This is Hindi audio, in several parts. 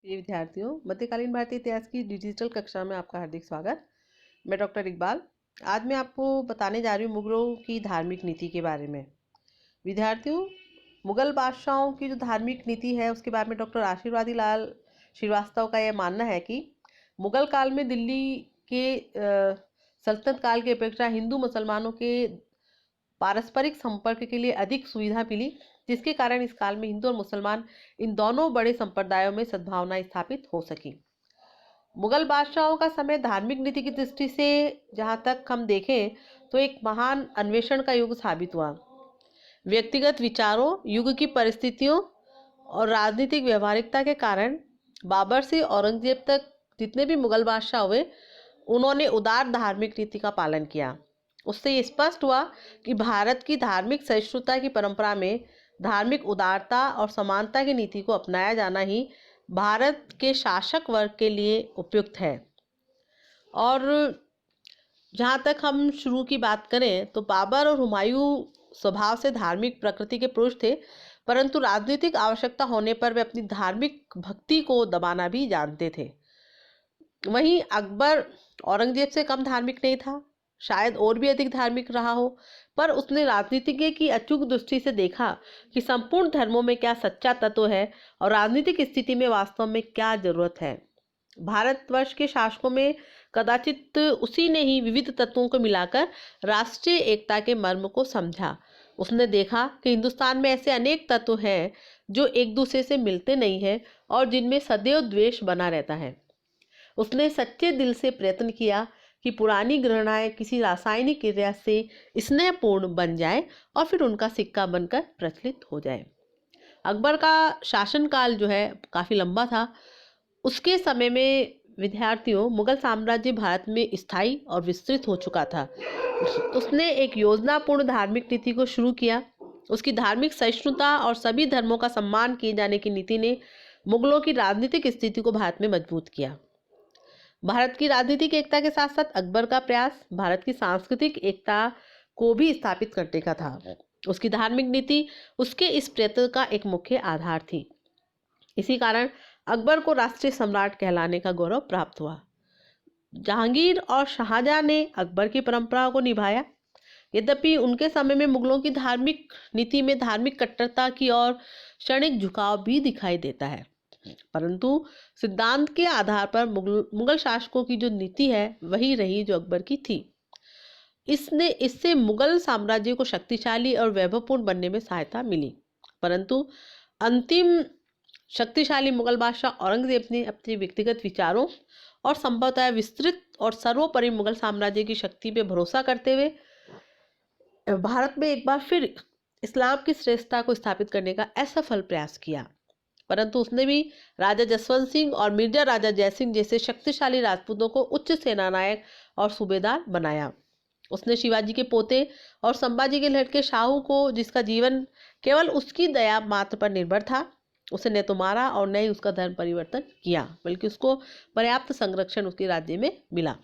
प्रिय विद्यार्थियों, मध्यकालीन भारतीय इतिहास की डिजिटल कक्षा में आपका हार्दिक स्वागत। मैं डॉक्टर इकबाल। आज मैं आपको बताने जा रही हूँ मुगलों की धार्मिक नीति के बारे में। विद्यार्थियों, मुगल बादशाहों की जो धार्मिक नीति है उसके बारे में डॉक्टर आशीर्वादी लाल श्रीवास्तव का यह मानना है कि मुगल काल में दिल्ली के सल्तनत काल की अपेक्षा हिंदू मुसलमानों के पारस्परिक संपर्क के लिए अधिक सुविधा मिली, जिसके कारण इस काल में हिंदू और मुसलमान इन दोनों बड़े संप्रदायों में सद्भावना स्थापित हो सकी। मुगल बादशाहों का समय धार्मिक नीति की दृष्टि से जहाँ तक हम देखें तो एक महान अन्वेषण का युग साबित हुआ। व्यक्तिगत विचारों, युग की परिस्थितियों और राजनीतिक व्यवहारिकता के कारण बाबर से औरंगजेब तक जितने भी मुगल बादशाह हुए, उन्होंने उदार धार्मिक नीति का पालन किया। उससे ये स्पष्ट हुआ कि भारत की धार्मिक सहिष्णुता की परंपरा में धार्मिक उदारता और समानता की नीति को अपनाया जाना ही भारत के शासक वर्ग के लिए उपयुक्त है। और जहाँ तक हम शुरू की बात करें तो बाबर और हुमायूं स्वभाव से धार्मिक प्रकृति के पुरुष थे, परंतु राजनीतिक आवश्यकता होने पर वे अपनी धार्मिक भक्ति को दबाना भी जानते थे। वहीं अकबर औरंगजेब से कम धार्मिक नहीं था, शायद और भी अधिक धार्मिक रहा हो, पर उसने राजनीतिज्ञ की अचूक दृष्टि से देखा कि संपूर्ण धर्मों में क्या सच्चा तत्व है और राजनीतिक स्थिति में वास्तव में क्या जरूरत है। भारतवर्ष के शासकों में कदाचित उसी ने ही विविध तत्वों को मिलाकर राष्ट्रीय एकता के मर्म को समझा। उसने देखा कि हिंदुस्तान में ऐसे अनेक तत्व हैं जो एक दूसरे से मिलते नहीं हैं और जिनमें सदैव द्वेष बना रहता है। उसने सच्चे दिल से प्रयत्न किया कि पुरानी घृणाएं किसी रासायनिक क्रिया से स्नेहपूर्ण बन जाए और फिर उनका सिक्का बनकर प्रचलित हो जाए। अकबर का शासनकाल जो है काफ़ी लंबा था। उसके समय में विद्यार्थियों, मुगल साम्राज्य भारत में स्थायी और विस्तृत हो चुका था। उसने एक योजनापूर्ण धार्मिक नीति को शुरू किया। उसकी धार्मिक सहिष्णुता और सभी धर्मों का सम्मान किए जाने की नीति ने मुगलों की राजनीतिक स्थिति को भारत में मजबूत किया। भारत की राजनीतिक एकता के साथ साथ अकबर का प्रयास भारत की सांस्कृतिक एकता को भी स्थापित करने का था। उसकी धार्मिक नीति उसके इस प्रयत्न का एक मुख्य आधार थी। इसी कारण अकबर को राष्ट्रीय सम्राट कहलाने का गौरव प्राप्त हुआ। जहांगीर और शाहजहां ने अकबर की परंपरा को निभाया। यद्यपि उनके समय में मुगलों की धार्मिक नीति में धार्मिक कट्टरता की ओर क्षणिक झुकाव भी दिखाई देता है, परंतु सिद्धांत के आधार पर मुगल शासकों की जो नीति है वही रही जो अकबर की थी। इससे मुगल साम्राज्य को शक्तिशाली और वैभवपूर्ण बनने में सहायता मिली, परंतु अंतिम शक्तिशाली मुगल बादशाह औरंगजेब ने अपने व्यक्तिगत विचारों और संभवतः विस्तृत और सर्वोपरि मुगल साम्राज्य की शक्ति पर भरोसा करते हुए भारत में एक बार फिर इस्लाम की श्रेष्ठता को स्थापित करने का असफल प्रयास किया। परंतु उसने भी राजा जसवंत सिंह और मिर्जा राजा जयसिंह जैसे शक्तिशाली राजपूतों को उच्च सेनानायक और सूबेदार बनाया। उसने शिवाजी के पोते और संभाजी के लड़के शाहू को, जिसका जीवन केवल उसकी दया मात्र पर निर्भर था, उसे न तो मारा और न ही उसका धर्म परिवर्तन किया, बल्कि उसको पर्याप्त संरक्षण उसके राज्य में मिला।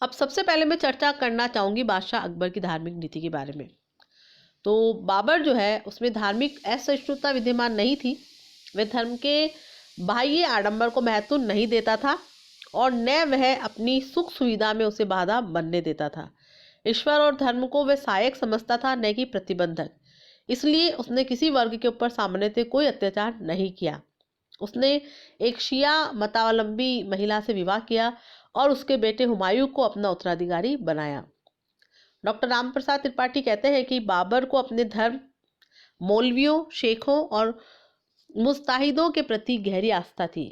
अब सबसे पहले मैं चर्चा करना चाहूँगी बादशाह अकबर की धार्मिक नीति के बारे में। तो बाबर जो है उसमें धार्मिक असहिष्णुता विद्यमान नहीं थी। वह धर्म के बाह्य आडंबर को महत्व नहीं देता था और न वह अपनी सुख सुविधा में उसे बाधा बनने देता था। ईश्वर और धर्म को वह सहायक समझता था, न कि प्रतिबंधक। इसलिए उसने किसी वर्ग के ऊपर सामान्यतः कोई अत्याचार नहीं किया। उसने एक शिया मतावलंबी महिला से विवाह किया और उसके बेटे हुमायूं को अपना उत्तराधिकारी बनाया। डॉक्टर रामप्रसाद त्रिपाठी कहते हैं कि बाबर को अपने धर्म, मौलवियों, शेखों और मुस्ताहिदों के प्रति गहरी आस्था थी,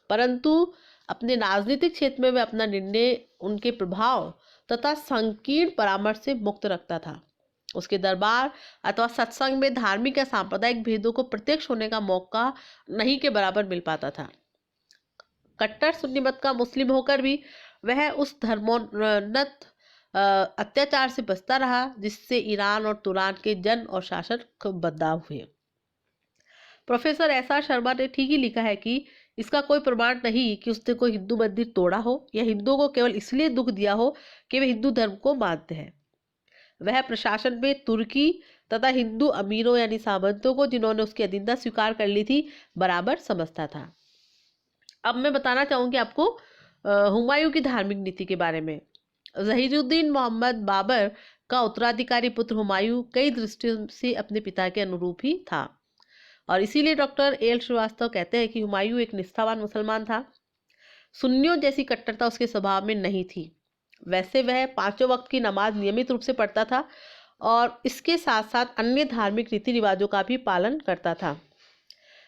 परंतु अपने राजनीतिक क्षेत्र में वह अपना निर्णय उनके प्रभाव तथा संकीर्ण परामर्श से मुक्त रखता था। उसके दरबार अथवा सत्संग में धार्मिक या सांप्रदायिक भेदों को प्रत्यक्ष होने का मौका नहीं के बराबर मिल पाता था। कट्टर सुन्नी मत का मुस्लिम होकर भी वह उस धर्मोन्नत अत्याचार से बचता रहा जिससे ईरान और तुरान के जन और शासक बदलाव हुए। Professor SR. शर्मा ने ठीक ही लिखा है कि इसका कोई प्रमाण नहीं कि उसने कोई हिंदू मंदिर तोड़ा हो या हिंदुओं को केवल इसलिए दुख दिया हो कि वे हिंदू धर्म को मानते हैं। वह प्रशासन में तुर्की तथा हिंदू अमीरों यानी सामंतों को, जिन्होंने उसकी अधीनता स्वीकार कर ली थी, बराबर समझता था। अब मैं बताना चाहूँगी आपको हुमायूं की धार्मिक नीति के बारे में। जहीरुद्दीन मोहम्मद बाबर का उत्तराधिकारी पुत्र हुमायूं कई दृष्टियों से अपने पिता के अनुरूप ही था, और इसीलिए डॉक्टर एल श्रीवास्तव कहते हैं कि हुमायूं एक निष्ठावान मुसलमान था। सुन्नियों जैसी कट्टरता उसके स्वभाव में नहीं थी। वैसे वह पांचों वक्त की नमाज नियमित रूप से पढ़ता था और इसके साथ साथ अन्य धार्मिक रीति रिवाजों का भी पालन करता था।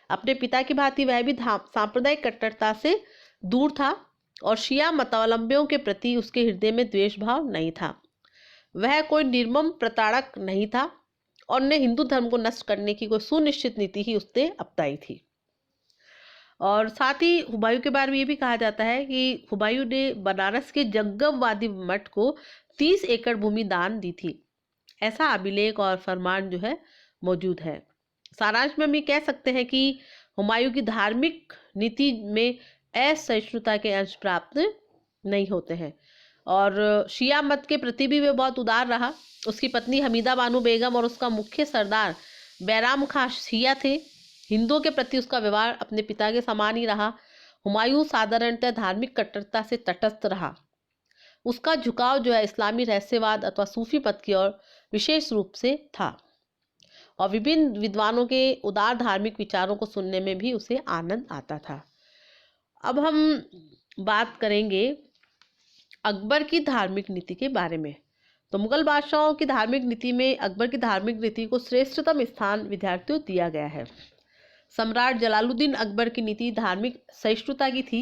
अपने पिता की भांति वह भी सांप्रदायिक कट्टरता से दूर था और शिया मतावलंबियों के प्रति उसके हृदय में द्वेष भाव नहीं था। वह कोई निर्मम प्रताड़क नहीं था और ने हिंदू धर्म को नष्ट करने की कोई सुनिश्चित नीति ही उसने अपनाई थी। और साथ ही हुमायूं के बारे में ये भी कहा जाता है कि हुमायूं ने बनारस के जंगमवादी मठ को 30 एकड़ भूमि दान दी थी। ऐसा अभिलेख और फरमान जो है मौजूद है। सारांश में हम ये कह सकते हैं कि हुमायूं की धार्मिक नीति में असहिष्णुता के अंश प्राप्त नहीं होते हैं और शिया मत के प्रति भी वह बहुत उदार रहा। उसकी पत्नी हमीदा बानो बेगम और उसका मुख्य सरदार बैराम खां शिया थे। हिंदुओं के प्रति उसका व्यवहार अपने पिता के समान ही रहा। हुमायूं साधारणतः धार्मिक कट्टरता से तटस्थ रहा। उसका झुकाव जो है इस्लामी रहस्यवाद अथवा सूफी पथ की ओर विशेष रूप से था और विभिन्न विद्वानों के उदार धार्मिक विचारों को सुनने में भी उसे आनंद आता था। अब हम बात करेंगे अकबर की धार्मिक नीति के बारे में। तो मुगल बादशाहों की धार्मिक नीति में अकबर की धार्मिक नीति को श्रेष्ठतम स्थान विद्यार्थियों दिया गया है। सम्राट जलालुद्दीन अकबर की नीति धार्मिक सहिष्णुता की थी।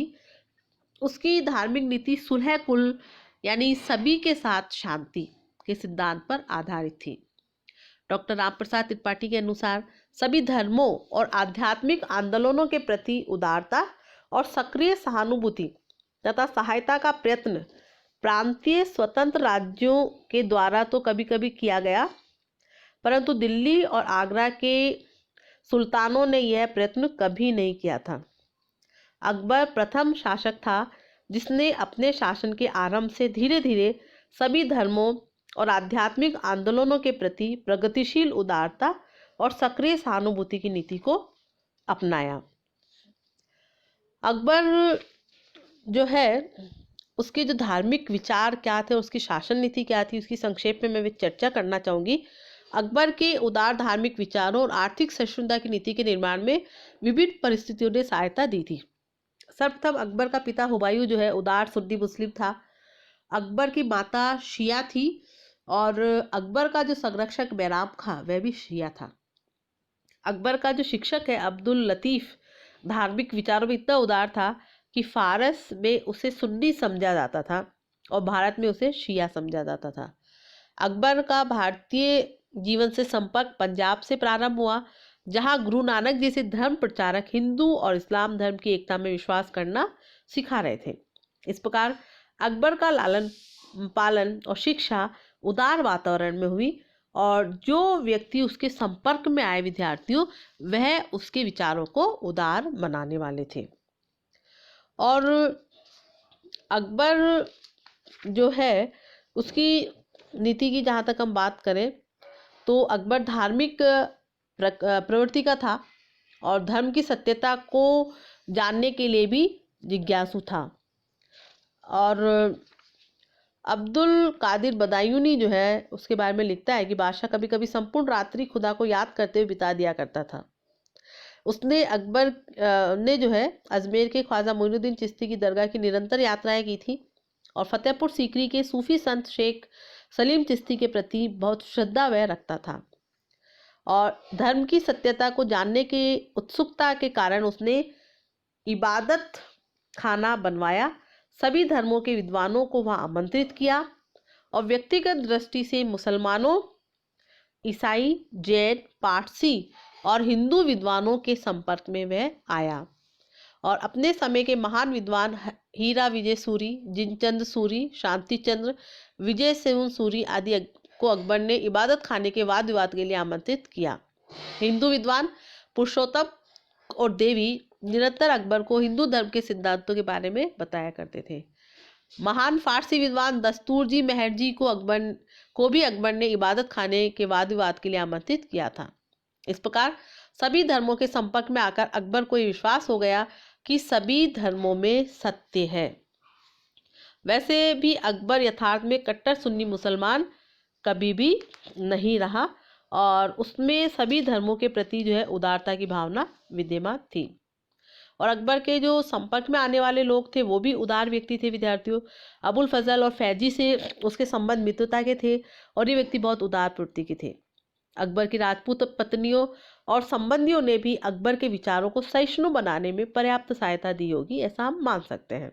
उसकी धार्मिक नीति सुलह कुल यानी सभी के साथ शांति के सिद्धांत पर आधारित थी। डॉक्टर रामप्रसाद त्रिपाठी के अनुसार सभी धर्मों और आध्यात्मिक आंदोलनों के प्रति उदारता और सक्रिय सहानुभूति तथा सहायता का प्रयत्न प्रांतीय स्वतंत्र राज्यों के द्वारा तो कभी कभी किया गया, परंतु दिल्ली और आगरा के सुल्तानों ने यह प्रयत्न कभी नहीं किया था। अकबर प्रथम शासक था जिसने अपने शासन के आरंभ से धीरे धीरे सभी धर्मों और आध्यात्मिक आंदोलनों के प्रति प्रगतिशील उदारता और सक्रिय सहानुभूति की नीति को अपनाया। अकबर जो है उसके जो धार्मिक विचार क्या थे, उसकी शासन नीति क्या थी, उसकी संक्षेप में मैं चर्चा करना चाहूँगी। अकबर के उदार धार्मिक विचारों और आर्थिक सहिष्णुता की नीति के निर्माण में विभिन्न परिस्थितियों ने सहायता दी थी। सर्वप्रथम अकबर का पिता हुमायूं जो है उदार सुन्नी मुस्लिम था। अकबर की माता शिया थी और अकबर का जो संरक्षक बैराम खां वह भी शिया था। अकबर का जो शिक्षक है अब्दुल लतीफ धार्मिक विचारों में इतना उदार था कि फारस में उसे सुन्नी समझा जाता था और भारत में उसे शिया समझा जाता था। अकबर का भारतीय जीवन से संपर्क पंजाब से प्रारंभ हुआ, जहां गुरु नानक जैसे धर्म प्रचारक हिंदू और इस्लाम धर्म की एकता में विश्वास करना सिखा रहे थे। इस प्रकार अकबर का लालन पालन और शिक्षा उदार वातावरण में हुई और जो व्यक्ति उसके संपर्क में आए विद्यार्थियों वह उसके विचारों को उदार बनाने वाले थे। और अकबर जो है उसकी नीति की जहाँ तक हम बात करें तो अकबर धार्मिक प्रवृत्ति का था और धर्म की सत्यता को जानने के लिए भी जिज्ञासु था। और अब्दुल कादिर बदायूनी जो है उसके बारे में लिखता है कि बादशाह कभी कभी संपूर्ण रात्रि खुदा को याद करते हुए बिता दिया करता था। उसने अकबर ने जो है अजमेर के ख्वाजा मोइनुद्दीन चिश्ती की दरगाह की निरंतर यात्राएं की थी और फतेहपुर सीकरी के सूफी संत शेख सलीम चिश्ती के प्रति बहुत श्रद्धा वह रखता था और धर्म की सत्यता को जानने की उत्सुकता के कारण उसने इबादत खाना बनवाया, सभी धर्मों के विद्वानों को वहां आमंत्रित किया और व्यक्तिगत दृष्टि से मुसलमानों, ईसाई, जैन, पारसी और हिंदू विद्वानों के संपर्क में वह आया और अपने समय के महान विद्वान हीरा विजय सूरी, जिनचंद सूरी, शांति चंद्र, विजय सेन सूरी आदि को अकबर ने इबादत खाने के वाद विवाद के लिए आमंत्रित किया। हिंदू विद्वान पुरुषोत्तम और देवी निरंतर अकबर को हिंदू धर्म के सिद्धांतों के बारे में बताया करते थे। महान फारसी विद्वान दस्तूर जी मेहर जी को भी अकबर ने इबादत खाने के वाद विवाद के लिए आमंत्रित किया था। इस प्रकार सभी धर्मों के संपर्क में आकर अकबर को ये विश्वास हो गया कि सभी धर्मों में सत्य है। वैसे भी अकबर यथार्थ में कट्टर सुन्नी मुसलमान कभी भी नहीं रहा और उसमें सभी धर्मों के प्रति जो है उदारता की भावना विद्यमान थी। और अकबर के जो संपर्क में आने वाले लोग थे वो भी उदार व्यक्ति थे। विद्यार्थियों, अबुल फजल और फैजी से उसके संबंध मित्रता के थे और ये व्यक्ति बहुत उदार प्रवृत्ति के थे। अकबर की राजपूत पत्नियों और संबंधियों ने भी अकबर के विचारों को सहिष्णु बनाने में पर्याप्त सहायता दी होगी, ऐसा हम मान सकते हैं।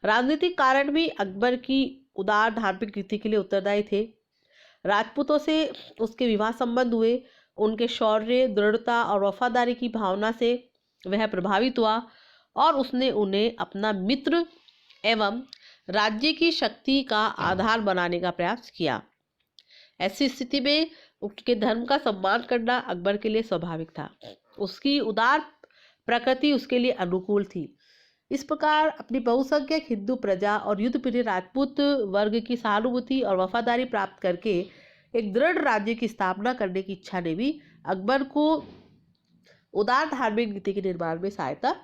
राजनीतिक कारण भी अकबर की उदार धार्मिक नीति के लिए उत्तरदायी थे। राजपूतों से उसके विवाह संबंध हुए, उनके शौर्य, दृढ़ता और वफादारी की भावना से वह प्रभावित हुआ और उसने उन्हें अपना मित्र एवं राज्य की शक्ति का आधार बनाने का प्रयास किया। ऐसी स्थिति में उसके धर्म का सम्मान करना अकबर के लिए स्वाभाविक था। उसकी उदार प्रकृति उसके लिए अनुकूल थी। इस प्रकार अपनी बहुसंख्यक हिंदू प्रजा और युद्धप्रिय राजपूत वर्ग की सहानुभूति और वफादारी प्राप्त करके एक दृढ़ राज्य की स्थापना करने की इच्छा ने भी अकबर को उदार धार्मिक नीति के निर्माण में सहायता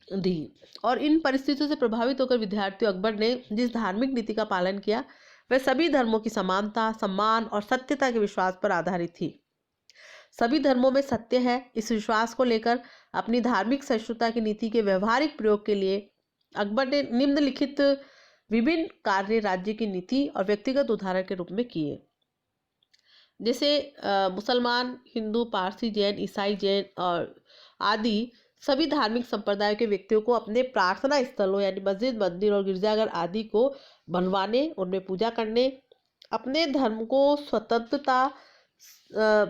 दी। और इन परिस्थितियों से प्रभावित होकर विद्यार्थियों, अकबर ने जिस धार्मिक नीति का पालन किया वह सभी धर्मों की समानता, सम्मान और सत्यता के विश्वास पर आधारित थी। सभी धर्मों में सत्य है, इस विश्वास को लेकर अपनी धार्मिक सहिष्णुता की नीति के व्यवहारिक प्रयोग के लिए अकबर ने निम्नलिखित विभिन्न कार्य राज्य की नीति और व्यक्तिगत उदाहरण के रूप में किए। जैसे मुसलमान, हिंदू, पारसी, जैन, ईसाई, जैन और आदि सभी धार्मिक संप्रदायों के व्यक्तियों को अपने प्रार्थना स्थलों यानी मस्जिद, मंदिर और गिरजाघर आदि को बनवाने, उनमें पूजा करने, अपने धर्म को स्वतंत्रता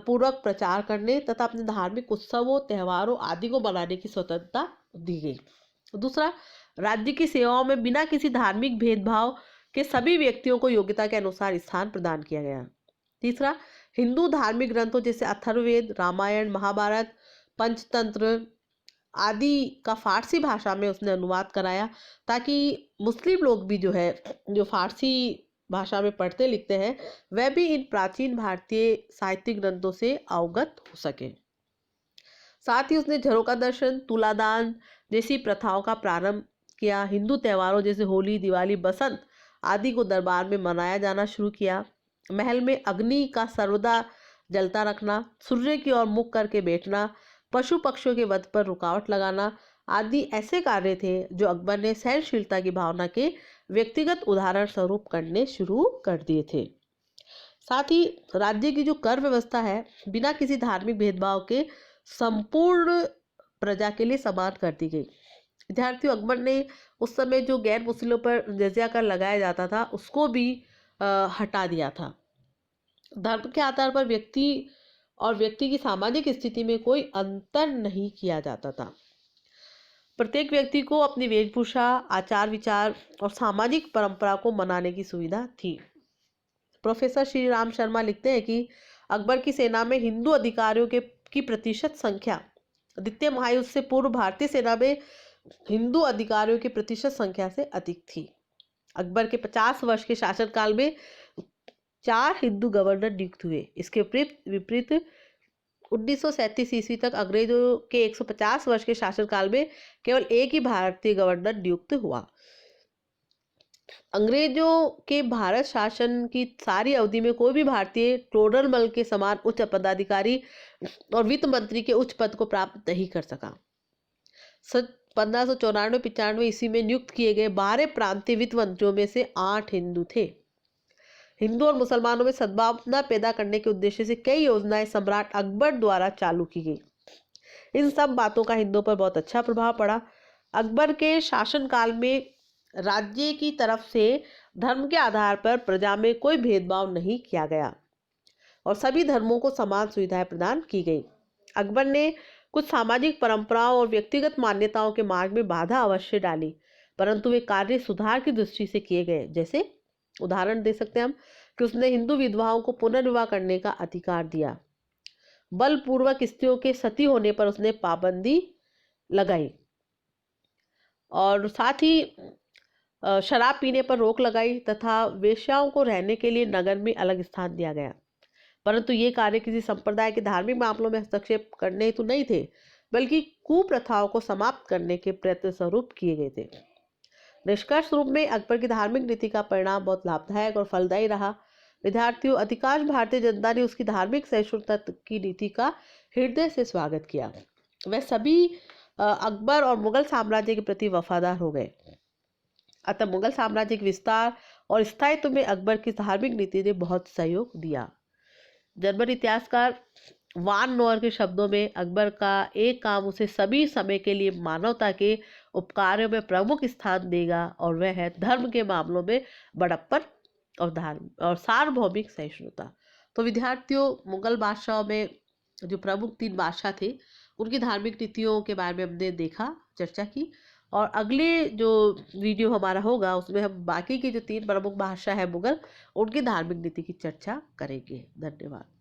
पूर्वक प्रचार करने तथा अपने धार्मिक उत्सवों, त्योहारों आदि को मनाने की स्वतंत्रता दी गई। दूसरा, राज्य की सेवाओं में बिना किसी धार्मिक भेदभाव के सभी व्यक्तियों को योग्यता के अनुसार स्थान प्रदान किया गया। तीसरा, हिंदू धार्मिक ग्रंथों जैसे अथर्ववेद, रामायण, महाभारत, पंचतंत्र आदि का फारसी भाषा में उसने अनुवाद कराया ताकि मुस्लिम लोग भी जो फारसी भाषा में पढ़ते लिखते हैं वह भी इन प्राचीन भारतीय साहित्यिक ग्रंथों से अवगत हो सके। साथ ही उसने झरोका दर्शन, तुलादान जैसी प्रथाओं का प्रारंभ किया। हिंदू त्योहारों जैसे होली, दिवाली, बसंत आदि को दरबार में मनाया जाना शुरू किया। महल में अग्नि का सर्वदा जलता रखना, सूर्य की ओर मुख करके बैठना, पशु पक्षियों के वध पर रुकावट लगाना आदि ऐसे कार्य थे जो अकबर ने सहनशीलता की भावना के व्यक्तिगत उदाहरण स्वरूप करने शुरू कर दिए थे। साथ ही राज्य की जो कर व्यवस्था है बिना किसी धार्मिक भेदभाव के संपूर्ण प्रजा के लिए समान कर दी गई। विद्यार्थियों, अकबर ने उस समय जो गैर मुस्लिमों पर जजिया कर लगाया जाता था उसको भी हटा दिया था। धर्म के आधार पर व्यक्ति की सामाजिक स्थिति में कोई अंतर नहीं किया जाता था। प्रत्येक व्यक्ति को अपनी वेशभूषा, आचार विचार और सामाजिक परंपरा को मनाने की सुविधा थी। प्रोफेसर श्री राम शर्मा लिखते हैं कि अकबर की सेना में हिंदू अधिकारियों की प्रतिशत संख्या द्वितीय महायुद्ध से पूर्व भारतीय सेना में हिंदू अधिकारियों की प्रतिशत संख्या से अधिक थी। अकबर के 50 वर्ष के शासनकाल में 4 हिंदू गवर्नर नियुक्त हुए। इसके विपरीत 1937 ईस्वी तक अंग्रेजों के 150 वर्ष के शासनकाल में केवल एक ही भारतीय गवर्नर नियुक्त हुआ। अंग्रेजों के भारत शासन की सारी अवधि में कोई भी भारतीय टोडरमल के समान उच्च पदाधिकारी और वित्त मंत्री के उच्च पद को प्राप्त नहीं कर सका। 1594-95 ईस्वी में नियुक्त किए गए 12 प्रांतीय वित्त मंत्रियों में से 8 हिंदू थे। हिंदू और मुसलमानों में सद्भावना पैदा करने के उद्देश्य से कई योजनाएं सम्राट अकबर द्वारा चालू की गई। इन सब बातों का हिंदुओं पर बहुत अच्छा प्रभाव पड़ा। अकबर के शासनकाल में राज्य की तरफ से धर्म के आधार पर प्रजा में कोई भेदभाव नहीं किया गया और सभी धर्मों को समान सुविधाएं प्रदान की गई। अकबर ने कुछ सामाजिक परंपराओं और व्यक्तिगत मान्यताओं के मार्ग में बाधा अवश्य डाली, परंतु वे कार्य सुधार की दृष्टि से किए गए। जैसे उदाहरण दे सकते हैं हम कि उसने हिंदू विधवाओं को पुनर्विवाह करने का अधिकार दिया। बलपूर्वक स्त्रियों के सती होने पर उसने पाबंदी लगाई और साथ ही शराब पीने पर रोक लगाई तथा वेश्याओं को रहने के लिए नगर में अलग स्थान दिया गया। परंतु ये कार्य किसी संप्रदाय के धार्मिक मामलों में हस्तक्षेप करने हेतु नहीं थे, बल्कि कुप्रथाओं को समाप्त करने के प्रयत्न स्वरूप किए गए थे। निष्कर्ष रूप में अकबर की धार्मिक नीति का परिणाम बहुत लाभदायक और फलदायी रहा। विद्यार्थियों, अधिकांश भारतीय जनता ने उसकी धार्मिक सहिष्णुता की नीति का हृदय से स्वागत किया। वह सभी अकबर और मुगल साम्राज्य के प्रति वफादार हो गए। अतः मुगल साम्राज्य के विस्तार और स्थायित्व में अकबर की धार्मिक नीति ने बहुत सहयोग दिया। जर्मन इतिहासकार वान नोअर के शब्दों में, अकबर का एक काम उसे सभी समय के लिए मानवता के उपकार्यों में प्रमुख स्थान देगा, और वह है धर्म के मामलों में बड़प्पन और सार्वभौमिक सहिष्णुता। तो विद्यार्थियों, मुगल बादशाहों में जो प्रमुख 3 बादशाह थे, उनकी धार्मिक नीतियों के बारे में हमने देखा, चर्चा की। और अगले जो वीडियो हमारा होगा उसमें हम बाकी के जो 3 प्रमुख बादशाह हैं मुगल, उनकी धार्मिक नीति की चर्चा करेंगे। धन्यवाद।